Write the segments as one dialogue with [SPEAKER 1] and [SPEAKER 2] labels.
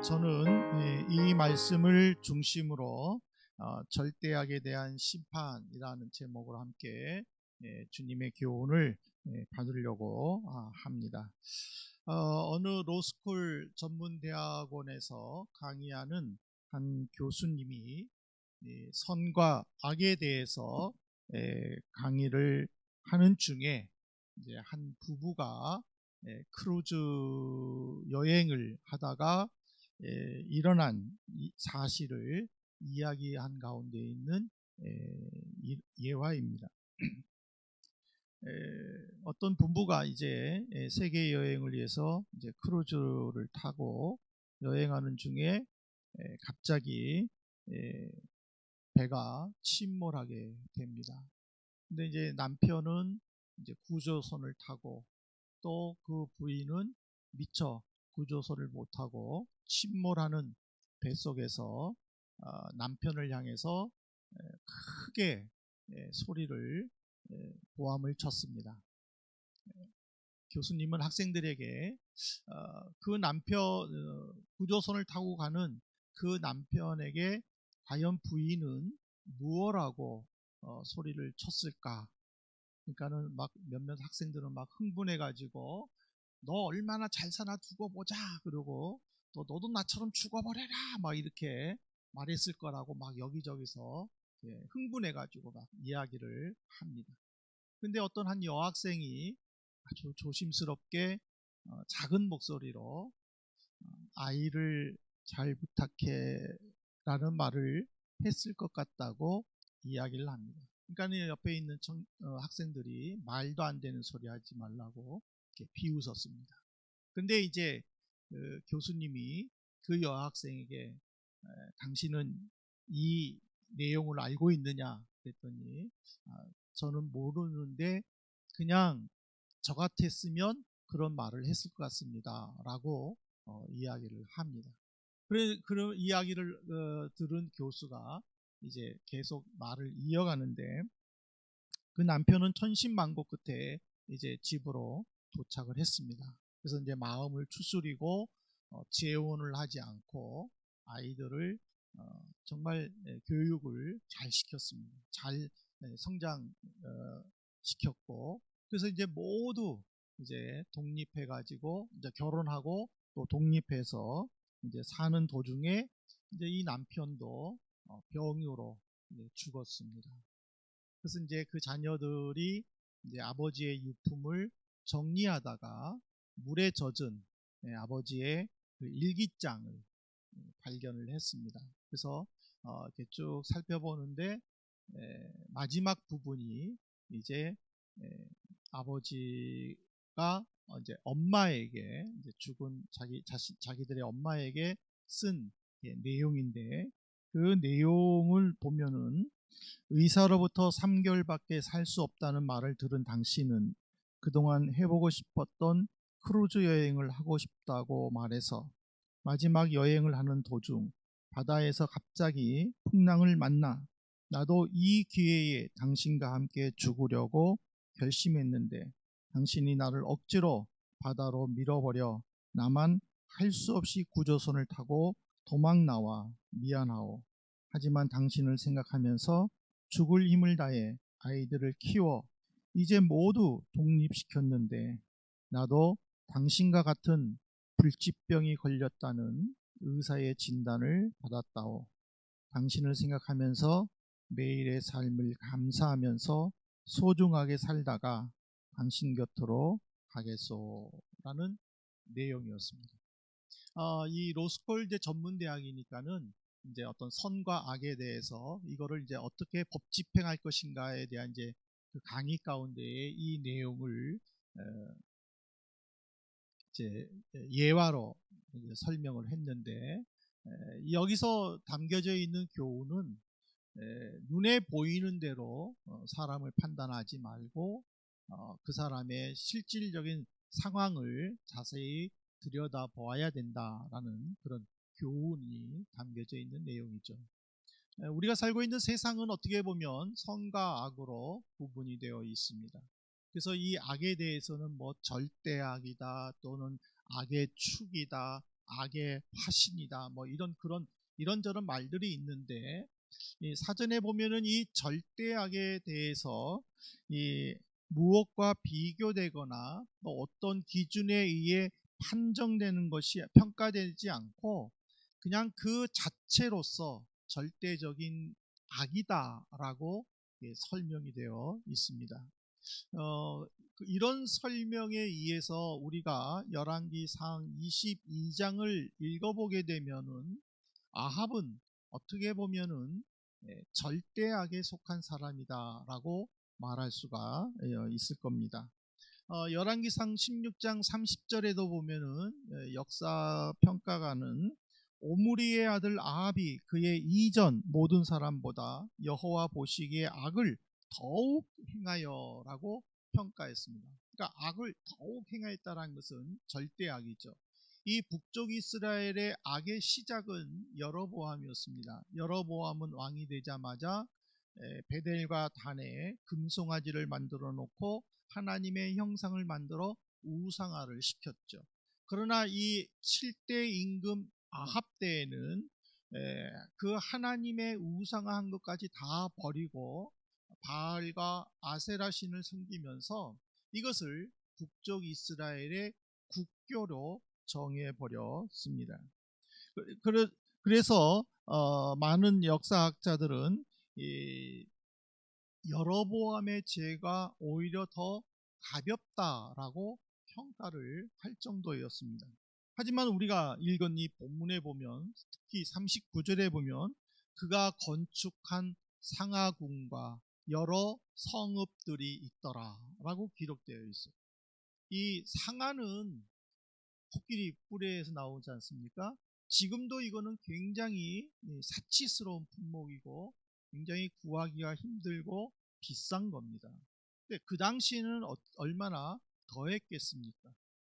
[SPEAKER 1] 저는 이 말씀을 중심으로 절대악에 대한 심판이라는 제목으로 함께 주님의 교훈을 받으려고 합니다. 어느 로스쿨 전문대학원에서 강의하는 한 교수님이 선과 악에 대해서 강의를 하는 중에 이제 한 부부가 크루즈 여행을 하다가 일어난 사실을 이야기한 가운데 있는 예화입니다. 어떤 부부가 이제 세계 여행을 위해서 이제 크루즈를 타고 여행하는 중에 갑자기 배가 침몰하게 됩니다. 근데 이제 남편은 이제 구조선을 타고 또 그 부인은 미처 구조선을 못하고 침몰하는 뱃속에서 남편을 향해서 크게 소리를 고함을 쳤습니다. 교수님은 학생들에게 그 남편 구조선을 타고 가는 그 남편에게 과연 부인은 무엇라고 소리를 쳤을까? 그러니까는 막 몇몇 학생들은 막 흥분해가지고 너 얼마나 잘 사나 두고 보자 그러고 또 너도 나처럼 죽어버려라 막 이렇게 말했을 거라고 막 여기저기서 흥분해가지고 막 이야기를 합니다. 근데 어떤 한 여학생이 아주 조심스럽게 작은 목소리로 아이를 잘 부탁해 라는 말을 했을 것 같다고 이야기를 합니다. 그러니까 옆에 있는 학생들이 말도 안 되는 소리 하지 말라고 이렇게 비웃었습니다. 근데 이제 교수님이 그 여학생에게 당신은 이 내용을 알고 있느냐 그랬더니 저는 모르는데 그냥 저 같았으면 그런 말을 했을 것 같습니다 라고 이야기를 합니다. 그런 이야기를 들은 교수가 이제 계속 말을 이어가는데 그 남편은 천신만고 끝에 이제 집으로 도착을 했습니다. 그래서 이제 마음을 추스리고 재혼을 하지 않고 아이들을 정말 교육을 잘 시켰습니다. 잘 성장 시켰고 그래서 이제 모두 이제 독립해 가지고 이제 결혼하고 또 독립해서 이제 사는 도중에 이제 이 남편도 병으로 이제 죽었습니다. 그래서 이제 그 자녀들이 이제 아버지의 유품을 정리하다가 물에 젖은 아버지의 그 일기장을 발견을 했습니다. 그래서 이렇게 쭉 살펴보는데 마지막 부분이 이제 아버지가 이제 엄마에게 이제 죽은 자기들의 엄마에게 쓴 내용인데 그 내용을 보면은 의사로부터 3개월밖에 살 수 없다는 말을 들은 당신은 그동안 해보고 싶었던 크루즈 여행을 하고 싶다고 말해서 마지막 여행을 하는 도중 바다에서 갑자기 풍랑을 만나 나도 이 기회에 당신과 함께 죽으려고 결심했는데 당신이 나를 억지로 바다로 밀어버려 나만 할 수 없이 구조선을 타고 도망 나와 미안하오. 하지만 당신을 생각하면서 죽을 힘을 다해 아이들을 키워 이제 모두 독립시켰는데 나도 당신과 같은 불치병이 걸렸다는 의사의 진단을 받았다오. 당신을 생각하면서 매일의 삶을 감사하면서 소중하게 살다가 당신 곁으로 가겠소 라는 내용이었습니다. 이 로스콜 전문대학이니까는 이제 어떤 선과 악에 대해서 이거를 이제 어떻게 법 집행할 것인가에 대한 이제 그 강의 가운데에 이 내용을 이제 예화로 이제 설명을 했는데 여기서 담겨져 있는 교훈은 눈에 보이는 대로 사람을 판단하지 말고 그 사람의 실질적인 상황을 자세히 들여다보아야 된다라는 그런 교훈이 담겨져 있는 내용이죠. 우리가 살고 있는 세상은 어떻게 보면 선과 악으로 구분이 되어 있습니다. 그래서 이 악에 대해서는 뭐 절대악이다 또는 악의 축이다 악의 화신이다. 뭐 이런저런 말들이 있는데, 이 사전에 보면은 이 절대악에 대해서 이 무엇과 비교되거나 또 어떤 기준에 의해 판정되는 것이 평가되지 않고 그냥 그 자체로서 절대적인 악이다라고 설명이 되어 있습니다. 이런 설명에 의해서 우리가 열왕기상 22장을 읽어보게 되면은 아합은 어떻게 보면은 절대악에 속한 사람이다라고 말할 수가 있을 겁니다. 열왕기상 16장 30절에도 보면은 역사 평가가는 오므리의 아들 아합이 그의 이전 모든 사람보다 여호와 보시기에 악을 더욱 행하여라고 평가했습니다. 그러니까 악을 더욱 행하였다는 것은 절대악이죠. 이 북쪽 이스라엘의 악의 시작은 여로보암이었습니다. 여로보암은 왕이 되자마자 베델과 단에 금송아지를 만들어 놓고 하나님의 형상을 만들어 우상화를 시켰죠. 그러나 이 7대 임금 아합 때에는 그 하나님의 우상화한 것까지 다 버리고 바알과 아세라 신을 섬기면서 이것을 북쪽 이스라엘의 국교로 정해버렸습니다. 그래서 많은 역사학자들은 이 여로보암의 죄가 오히려 더 가볍다라고 평가를 할 정도였습니다. 하지만 우리가 읽은 이 본문에 보면 특히 39절에 보면 그가 건축한 상하궁과 여러 성읍들이 있더라라고 기록되어 있어요. 이 상하는 코끼리 뿔에서 나오지 않습니까? 지금도 이거는 굉장히 사치스러운 품목이고 굉장히 구하기가 힘들고 비싼 겁니다. 근데 그 당시에는 얼마나 더했겠습니까?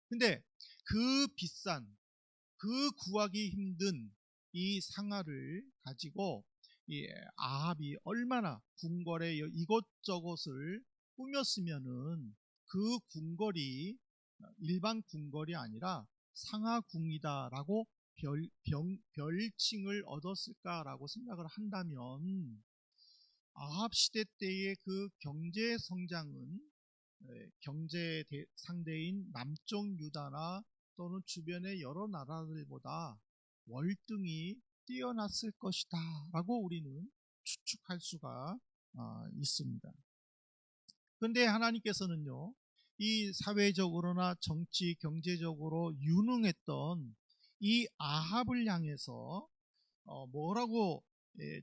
[SPEAKER 1] 근데 그 비싼, 그 구하기 힘든 이 상아를 가지고 이 아합이 얼마나 궁궐에 이것저것을 꾸몄으면은 그 궁궐이 일반 궁궐이 아니라 상하궁이다라고 별칭을 얻었을까라고 생각을 한다면 아합 시대 때의 그 경제 성장은 경제 상대인 남쪽 유다나 또는 주변의 여러 나라들보다 월등히 뛰어났을 것이다 라고 우리는 추측할 수가 있습니다. 그런데 하나님께서는요, 이 사회적으로나 정치 경제적으로 유능했던 이 아합을 향해서 뭐라고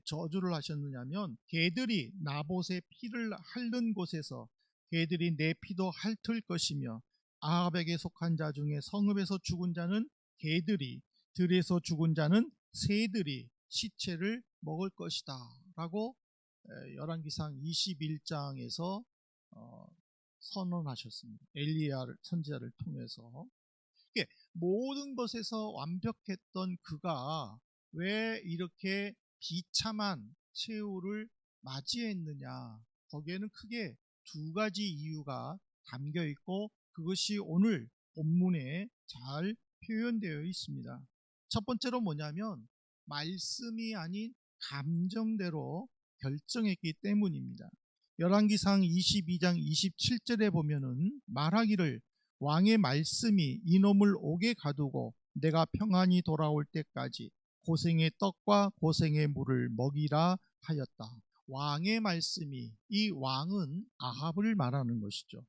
[SPEAKER 1] 저주를 하셨느냐면, 개들이 나봇의 피를 핥는 곳에서 개들이 내 피도 핥을 것이며 아합에게 속한 자 중에 성읍에서 죽은 자는 개들이, 들에서 죽은 자는 새들이 시체를 먹을 것이다 라고 열왕기상 21장에서 선언하셨습니다. 엘리야 선지자를 통해서. 모든 것에서 완벽했던 그가 왜 이렇게 비참한 최후를 맞이했느냐? 거기에는 크게 두 가지 이유가 담겨 있고 그것이 오늘 본문에 잘 표현되어 있습니다. 첫 번째로 뭐냐면 말씀이 아닌 감정대로 결정했기 때문입니다. 열왕기상 22장 27절에 보면은 말하기를 왕의 말씀이 이놈을 옥에 가두고 내가 평안히 돌아올 때까지 고생의 떡과 고생의 물을 먹이라 하였다. 왕의 말씀이, 이 왕은 아합을 말하는 것이죠.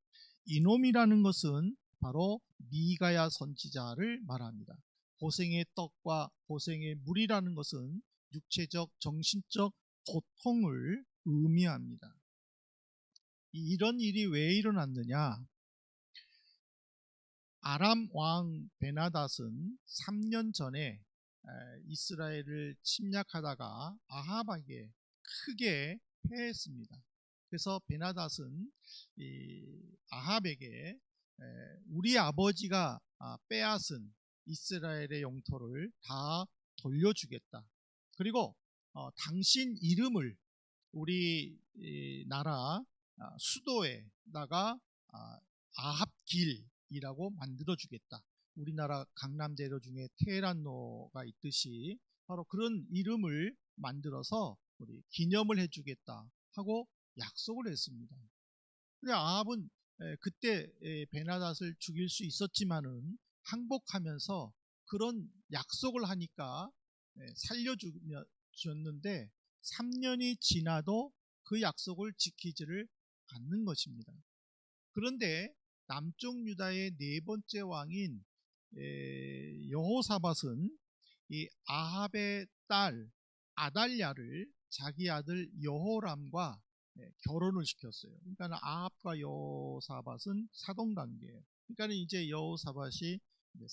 [SPEAKER 1] 이놈이라는 것은 바로 미가야 선지자를 말합니다. 고생의 떡과 고생의 물이라는 것은 육체적, 정신적 고통을 의미합니다. 이런 일이 왜 일어났느냐? 아람 왕 베나닷은 3년 전에 이스라엘을 침략하다가 아합에게 크게 패했습니다. 그래서 베나닷은 아합에게 우리 아버지가 빼앗은 이스라엘의 영토를 다 돌려주겠다. 그리고 당신 이름을 우리 나라 수도에다가 아합길이라고 만들어주겠다. 우리나라 강남대로 중에 테헤란로가 있듯이 바로 그런 이름을 만들어서 우리 기념을 해주겠다 하고 약속을 했습니다. 근데 아합은 그때 베나닷을 죽일 수 있었지만은 항복하면서 그런 약속을 하니까 살려주었는데 3년이 지나도 그 약속을 지키지를 않는 것입니다. 그런데 남쪽 유다의 네 번째 왕인 여호사밧은 이 아합의 딸 아달랴를 자기 아들 여호람과 결혼을 시켰어요. 그러니까 아합과 여호사밧은 사돈 관계예요. 그러니까 이제 여호사밧이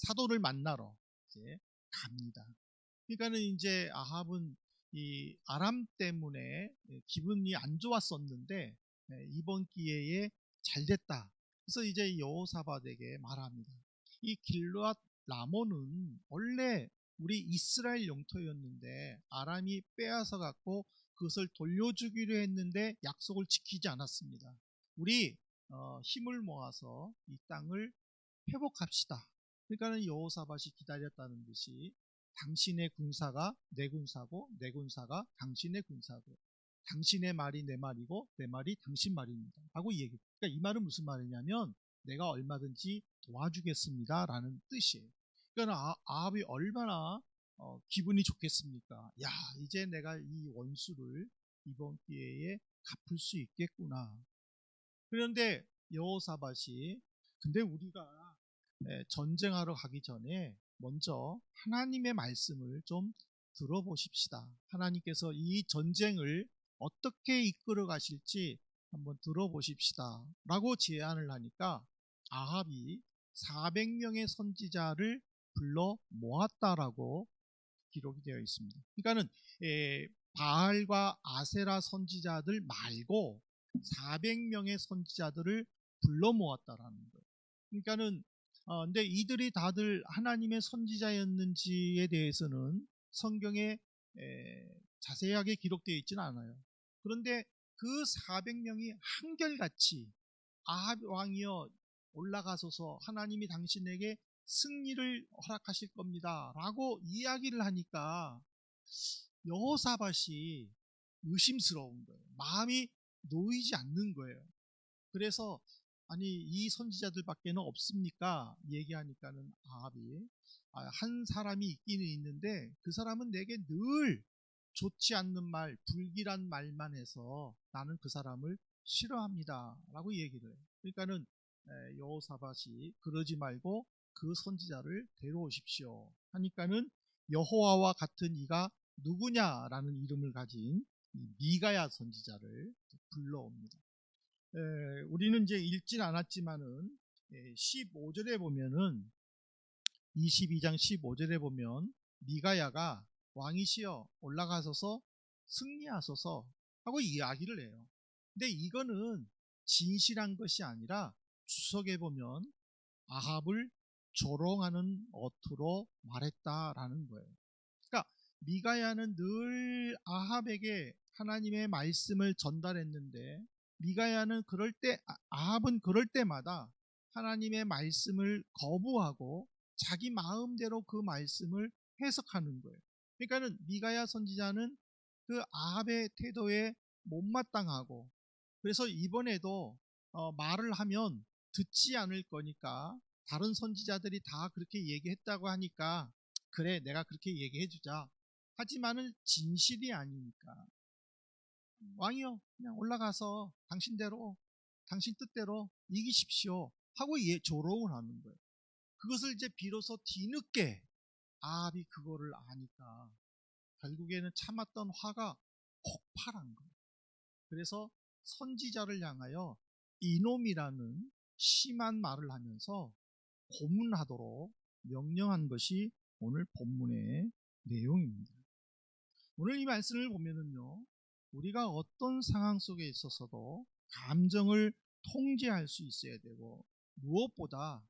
[SPEAKER 1] 사돈을 만나러 이제 갑니다. 그러니까 이제 아합은 이 아람 때문에 기분이 안 좋았었는데 이번 기회에 잘 됐다. 그래서 이제 여호사밧에게 말합니다. 이 길르앗 라몬은 원래 우리 이스라엘 영토였는데 아람이 빼앗아 갖고 그것을 돌려주기로 했는데 약속을 지키지 않았습니다. 우리 힘을 모아서 이 땅을 회복합시다. 그러니까 여호사밧이 기다렸다는 듯이 당신의 군사가 내 군사고 내 군사가 당신의 군사고 당신의 말이 내 말이고 내 말이 당신 말입니다 하고 얘기해요. 그러니까 이 말은 무슨 말이냐면 내가 얼마든지 도와주겠습니다 라는 뜻이에요. 그러니까 아합이 얼마나 기분이 좋겠습니까? 야, 이제 내가 이 원수를 이번 기회에 갚을 수 있겠구나. 그런데 여호사밧이 근데 우리가 전쟁하러 가기 전에 먼저 하나님의 말씀을 좀 들어보십시다. 하나님께서 이 전쟁을 어떻게 이끌어 가실지 한번 들어보십시다 라고 제안을 하니까 아합이 400명의 선지자를 불러 모았다라고 기록이 되어 있습니다. 그러니까는 바알과 아세라 선지자들 말고 400명의 선지자들을 불러 모았다라는 거예요. 그러니까는 근데 이들이 다들 하나님의 선지자였는지에 대해서는 성경에 자세하게 기록되어 있지는 않아요. 그런데 그 400명이 한결같이 아합 왕이여 올라가소서 하나님이 당신에게 승리를 허락하실 겁니다 라고 이야기를 하니까 여호사밧이 의심스러운 거예요. 마음이 놓이지 않는 거예요. 그래서 아니 이 선지자들밖에는 없습니까? 얘기하니까는 아합이 한 사람이 있기는 있는데 그 사람은 내게 늘 좋지 않는 말, 불길한 말만 해서 나는 그 사람을 싫어합니다 라고 얘기를 해요. 그러니까는 여호사밧이 그러지 말고 그 선지자를 데려오십시오 하니까는 여호와와 같은 이가 누구냐라는 이름을 가진 미가야 선지자를 불러옵니다. 우리는 이제 읽진 않았지만은 15절에 보면은 22장 15절에 보면 미가야가 왕이시여 올라가소서 승리하소서 하고 이야기를 해요. 근데 이거는 진실한 것이 아니라 주석에 보면 아합을 조롱하는 어투로 말했다라는 거예요. 그러니까 미가야는 늘 아합에게 하나님의 말씀을 전달했는데 미가야는 아합은 그럴 때마다 하나님의 말씀을 거부하고 자기 마음대로 그 말씀을 해석하는 거예요. 그러니까는 미가야 선지자는 그 아합의 태도에 못마땅하고 그래서 이번에도 말을 하면 듣지 않을 거니까 다른 선지자들이 다 그렇게 얘기했다고 하니까 그래 내가 그렇게 얘기해 주자 하지만은 진실이 아니니까 왕이여 그냥 올라가서 당신대로 당신 뜻대로 이기십시오 하고 조롱을 하는 거예요. 그것을 이제 비로소 뒤늦게 아합이 그거를 아니까 결국에는 참았던 화가 폭발한 거예요. 그래서 선지자를 향하여 이놈이라는 심한 말을 하면서 고문하도록 명령한 것이 오늘 본문의 내용입니다. 오늘 이 말씀을 보면은요, 우리가 어떤 상황 속에 있어서도 감정을 통제할 수 있어야 되고 무엇보다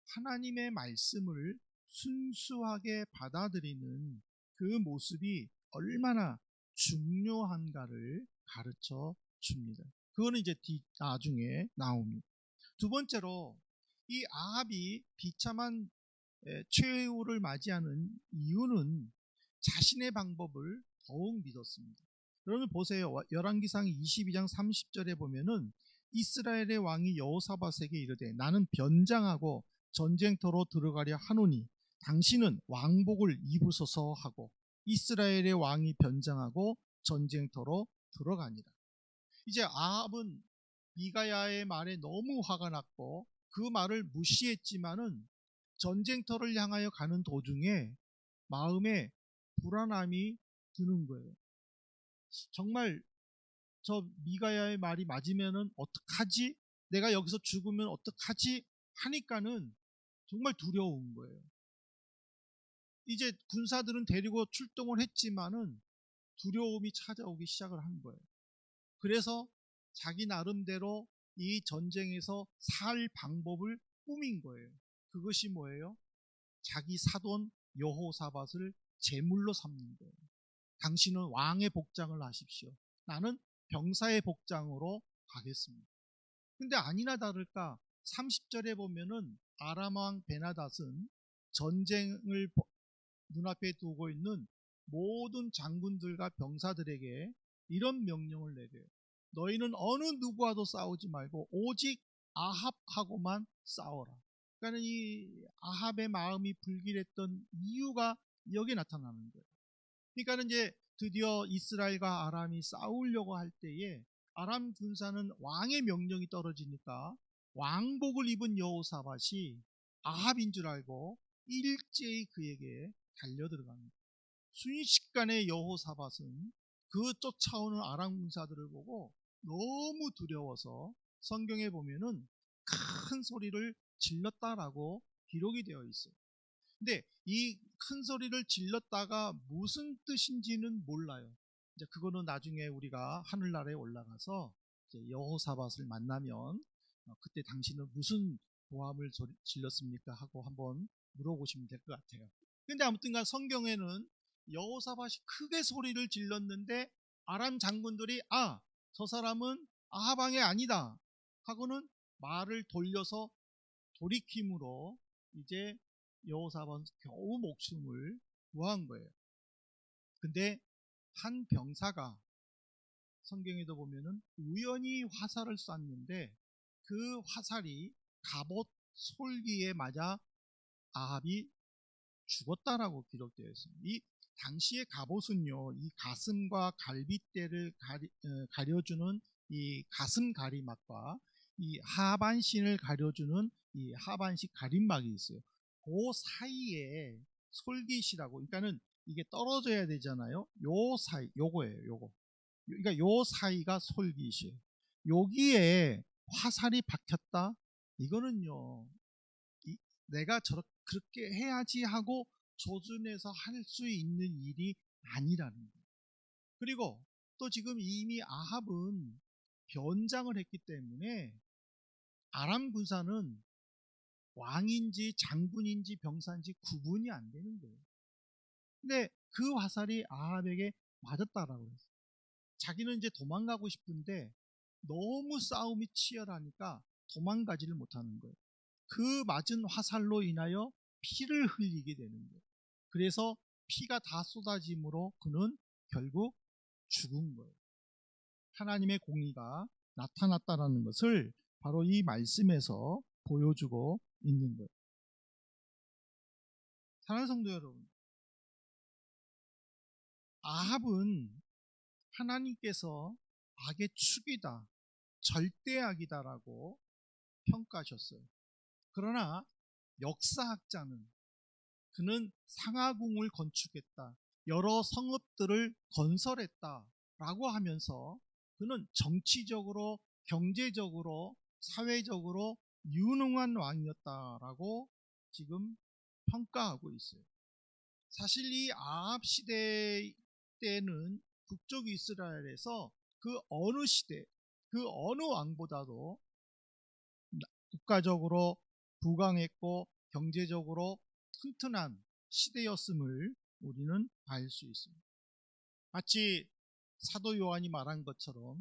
[SPEAKER 1] 하나님의 말씀을 순수하게 받아들이는 그 모습이 얼마나 중요한가를 가르쳐 줍니다. 그거는 이제 나중에 나옵니다. 두 번째로 이 아합이 비참한 최후를 맞이하는 이유는 자신의 방법을 더욱 믿었습니다. 여러분 보세요. 열왕기상 22장 30절에 보면은 이스라엘의 왕이 여호사밧에게 이르되 나는 변장하고 전쟁터로 들어가려 하노니 당신은 왕복을 입으소서 하고 이스라엘의 왕이 변장하고 전쟁터로 들어가니라. 이제 아합은 미가야의 말에 너무 화가 났고 그 말을 무시했지만은 전쟁터를 향하여 가는 도중에 마음에 불안함이 드는 거예요. 정말 저 미가야의 말이 맞으면은 어떡하지? 내가 여기서 죽으면 어떡하지? 하니까는 정말 두려운 거예요. 이제 군사들은 데리고 출동을 했지만은 두려움이 찾아오기 시작을 한 거예요. 그래서 자기 나름대로 이 전쟁에서 살 방법을 꾸민 거예요. 그것이 뭐예요? 자기 사돈 여호사밧을 제물로 삼는 거예요. 당신은 왕의 복장을 하십시오. 나는 병사의 복장으로 가겠습니다. 근데 아니나 다를까 30절에 보면은 아람 왕 베나닷은 전쟁을 눈앞에 두고 있는 모든 장군들과 병사들에게 이런 명령을 내려요. 너희는 어느 누구와도 싸우지 말고 오직 아합하고만 싸워라. 그러니까 이 아합의 마음이 불길했던 이유가 여기에 나타나는 거예요. 그러니까 이제 드디어 이스라엘과 아람이 싸우려고 할 때에 아람 군사는 왕의 명령이 떨어지니까 왕복을 입은 여호사밧이 아합인 줄 알고 일제히 그에게 달려들어갑니다. 순식간에 여호사밧은 그 쫓아오는 아람 군사들을 보고 너무 두려워서 성경에 보면은 큰 소리를 질렀다라고 기록이 되어 있어요. 근데 이 큰 소리를 질렀다가 무슨 뜻인지는 몰라요. 이제 그거는 나중에 우리가 하늘나라에 올라가서 이제 여호사밧을 만나면 그때 당신은 무슨 고함을 질렀습니까? 하고 한번 물어보시면 될 것 같아요. 근데 아무튼간 성경에는 여호사밧이 크게 소리를 질렀는데 아람 장군들이 저 사람은 아합 왕이 아니다 하고는 말을 돌려서 돌이킴으로 이제 여호사밧은 겨우 목숨을 구한 거예요. 근데 한 병사가 성경에도 보면은 우연히 화살을 쐈는데 그 화살이 갑옷 솔기에 맞아 아합이 죽었다라고 기록되어 있습니다. 이 당시의 갑옷은요, 이 가슴과 갈빗대를 가려주는 이 가슴 가리막과 이 하반신을 가려주는 이 하반신 가림막이 있어요. 그 사이에 솔깃이라고, 그러니까는 이게 떨어져야 되잖아요. 요 사이, 요거예요, 요거. 그러니까 요 사이가 솔깃이에요. 여기에 화살이 박혔다? 이거는요, 내가 그렇게 해야지 하고 조준해서 할 수 있는 일이 아니라는 거예요. 그리고 또 지금 이미 아합은 변장을 했기 때문에 아람 군사는 왕인지 장군인지 병사인지 구분이 안 되는 거예요. 근데 그 화살이 아합에게 맞았다라고 했어요. 자기는 이제 도망가고 싶은데 너무 싸움이 치열하니까 도망가지를 못하는 거예요. 그 맞은 화살로 인하여 피를 흘리게 되는 거예요. 그래서 피가 다 쏟아짐으로 그는 결국 죽은 거예요. 하나님의 공의가 나타났다라는 것을 바로 이 말씀에서 보여주고 있는 거예요. 사랑하는 성도 여러분, 아합은 하나님께서 악의 축이다, 절대악이다라고 평가하셨어요. 그러나 역사학자는 그는 상하궁을 건축했다, 여러 성읍들을 건설했다라고 하면서 그는 정치적으로, 경제적으로, 사회적으로 유능한 왕이었다라고 지금 평가하고 있어요. 사실 이 아합 시대 때는 북쪽 이스라엘에서 그 어느 시대, 그 어느 왕보다도 국가적으로 부강했고 경제적으로 튼튼한 시대였음을 우리는 알 수 있습니다. 마치 사도 요한이 말한 것처럼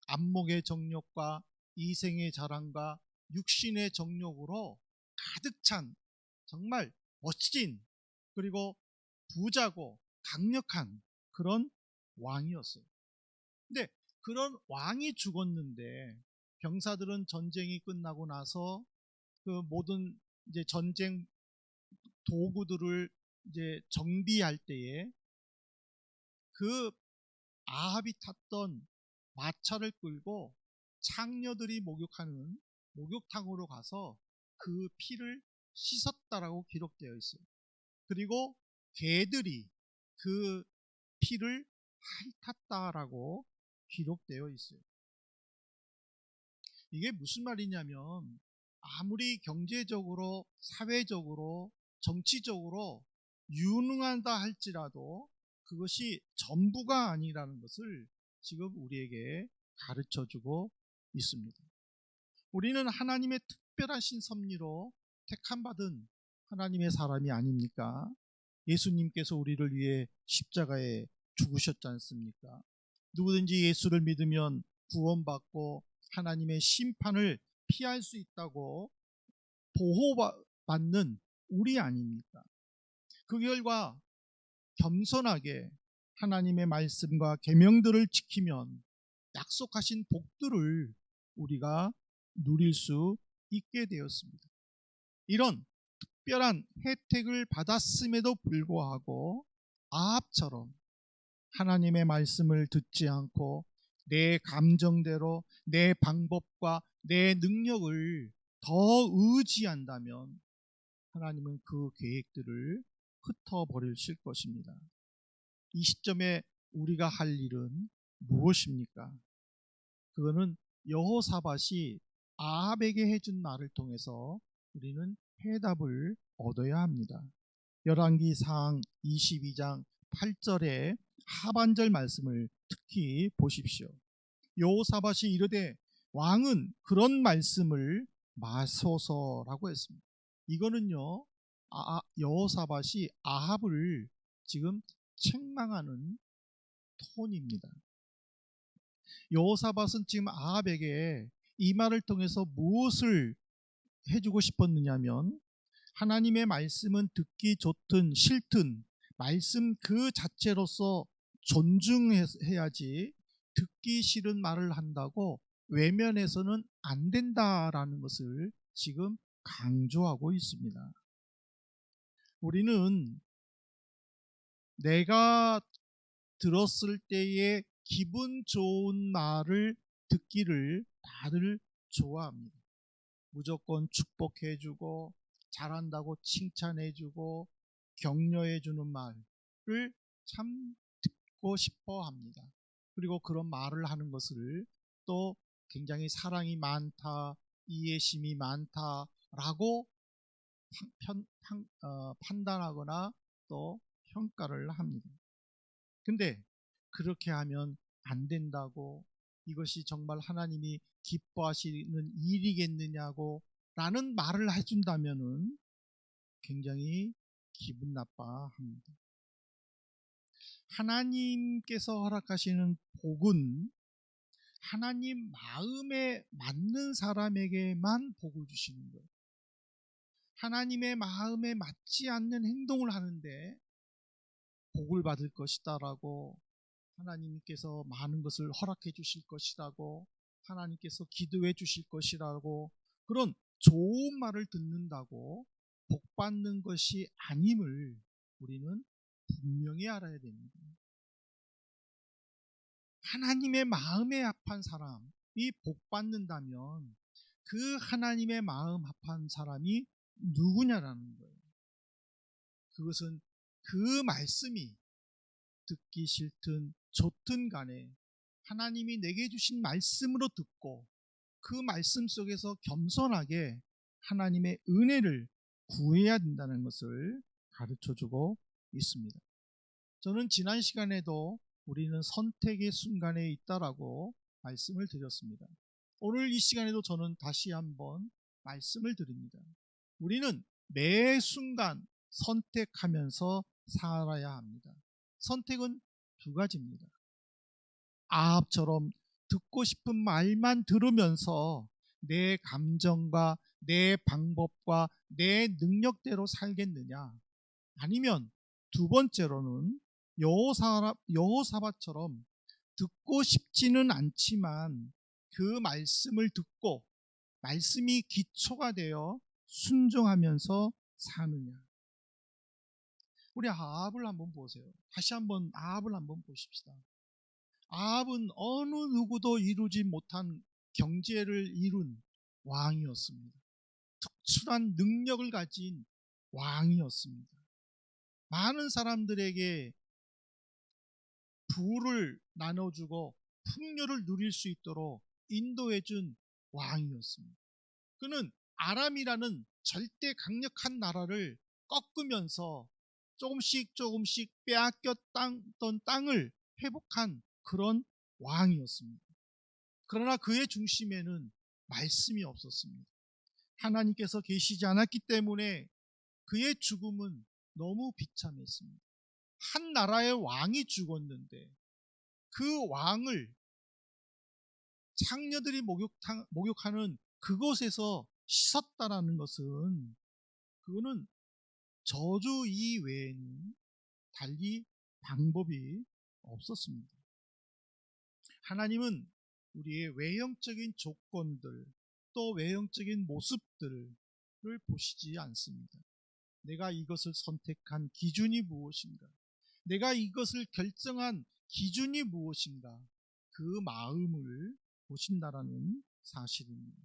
[SPEAKER 1] 안목의 정욕과 이생의 자랑과 육신의 정욕으로 가득 찬 정말 멋진 그리고 부자고 강력한 그런 왕이었어요. 근데 그런 왕이 죽었는데 병사들은 전쟁이 끝나고 나서 그 모든 이제 전쟁 도구들을 이제 정비할 때에 그 아합이 탔던 마차를 끌고 창녀들이 목욕하는 목욕탕으로 가서 그 피를 씻었다라고 기록되어 있어요. 그리고 개들이 그 피를 핥았다라고 기록되어 있어요. 이게 무슨 말이냐면 아무리 경제적으로, 사회적으로, 정치적으로 유능하다 할지라도 그것이 전부가 아니라는 것을 지금 우리에게 가르쳐 주고 있습니다. 우리는 하나님의 특별하신 섭리로 택함받은 하나님의 사람이 아닙니까? 예수님께서 우리를 위해 십자가에 죽으셨지 않습니까? 누구든지 예수를 믿으면 구원받고 하나님의 심판을 피할 수 있다고 보호받는 우리 아닙니까? 그 결과 겸손하게 하나님의 말씀과 계명들을 지키면 약속하신 복들을 우리가 누릴 수 있게 되었습니다. 이런 특별한 혜택을 받았음에도 불구하고 아합처럼 하나님의 말씀을 듣지 않고 내 감정대로 내 방법과 내 능력을 더 의지한다면 하나님은 그 계획들을 흩어버리실 것입니다. 이 시점에 우리가 할 일은 무엇입니까? 그거는 여호사밧이 아합에게 해준 말을 통해서 우리는 해답을 얻어야 합니다. 열왕기상 22장 8절의 하반절 말씀을 특히 보십시오. 여호사밧이 이르되 왕은 그런 말씀을 마소서라고 했습니다. 이거는요, 여호사밧이 아합을 지금 책망하는 톤입니다. 여호사밧은 지금 아합에게 이 말을 통해서 무엇을 해주고 싶었느냐면 하나님의 말씀은 듣기 좋든 싫든 말씀 그 자체로서 존중해야지 듣기 싫은 말을 한다고 외면해서는 안 된다라는 것을 지금 강조하고 있습니다. 우리는 내가 들었을 때에 기분 좋은 말을 듣기를 다들 좋아합니다. 무조건 축복해주고 잘한다고 칭찬해주고 격려해주는 말을 참 듣고 싶어 합니다. 그리고 그런 말을 하는 것을 또 굉장히 사랑이 많다, 이해심이 많다라고 판단하거나 또 평가를 합니다. 근데 그렇게 하면 안 된다고, 이것이 정말 하나님이 기뻐하시는 일이겠느냐고 라는 말을 해준다면은 굉장히 기분 나빠합니다. 하나님께서 허락하시는 복은 하나님 마음에 맞는 사람에게만 복을 주시는 거예요. 하나님의 마음에 맞지 않는 행동을 하는데 복을 받을 것이다라고, 하나님께서 많은 것을 허락해 주실 것이라고, 하나님께서 기도해 주실 것이라고, 그런 좋은 말을 듣는다고 복 받는 것이 아님을 우리는 분명히 알아야 됩니다. 하나님의 마음에 합한 사람이 복 받는다면 그 하나님의 마음 합한 사람이 누구냐라는 거예요. 그것은 그 말씀이 듣기 싫든 좋든 간에 하나님이 내게 주신 말씀으로 듣고 그 말씀 속에서 겸손하게 하나님의 은혜를 구해야 된다는 것을 가르쳐주고 있습니다. 저는 지난 시간에도 우리는 선택의 순간에 있다라고 말씀을 드렸습니다. 오늘 이 시간에도 저는 다시 한번 말씀을 드립니다. 우리는 매 순간 선택하면서 살아야 합니다. 선택은 두 가지입니다. 아합처럼 듣고 싶은 말만 들으면서 내 감정과 내 방법과 내 능력대로 살겠느냐? 아니면 두 번째로는 여호사밧처럼 듣고 싶지는 않지만 그 말씀을 듣고 말씀이 기초가 되어 순종하면서 사느냐. 우리 아합을 한번 보세요. 다시 한번 아합을 한번 보십시다. 아합은 어느 누구도 이루지 못한 경제를 이룬 왕이었습니다. 특출한 능력을 가진 왕이었습니다. 많은 사람들에게 부를 나눠주고 풍요를 누릴 수 있도록 인도해준 왕이었습니다. 그는 아람이라는 절대 강력한 나라를 꺾으면서 조금씩 빼앗겼던 땅을 회복한 그런 왕이었습니다. 그러나 그의 중심에는 말씀이 없었습니다. 하나님께서 계시지 않았기 때문에 그의 죽음은 너무 비참했습니다. 한 나라의 왕이 죽었는데 그 왕을 창녀들이 목욕하는 그곳에서 씻었다라는 것은 그거는 저주 이외에는 달리 방법이 없었습니다. 하나님은 우리의 외형적인 조건들 또 외형적인 모습들을 보시지 않습니다. 내가 이것을 선택한 기준이 무엇인가? 내가 이것을 결정한 기준이 무엇인가? 그 마음을 보신다라는 사실입니다.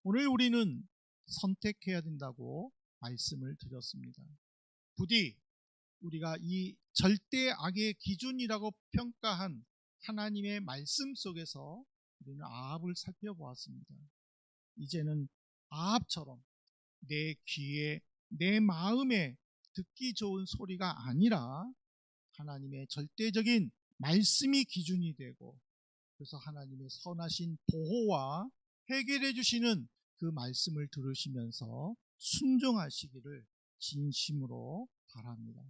[SPEAKER 1] 오늘 우리는 선택해야 된다고 말씀을 드렸습니다. 부디 우리가 이 절대 악의 기준이라고 평가한 하나님의 말씀 속에서 우리는 아합을 살펴보았습니다. 이제는 아합처럼 내 귀에 내 마음에 듣기 좋은 소리가 아니라 하나님의 절대적인 말씀이 기준이 되고 그래서 하나님의 선하신 보호와 해결해 주시는 그 말씀을 들으시면서 순종하시기를 진심으로 바랍니다.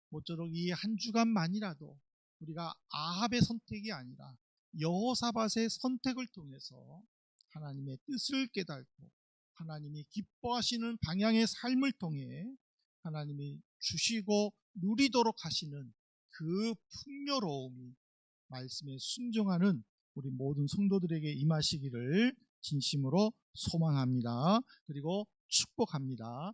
[SPEAKER 1] 모쪼록 이 한 주간만이라도 우리가 아합의 선택이 아니라 여호사밧의 선택을 통해서 하나님의 뜻을 깨닫고 하나님이 기뻐하시는 방향의 삶을 통해 하나님이 주시고 누리도록 하시는 그 풍요로움이 말씀에 순종하는 우리 모든 성도들에게 임하시기를 진심으로 소망합니다. 그리고 축복합니다.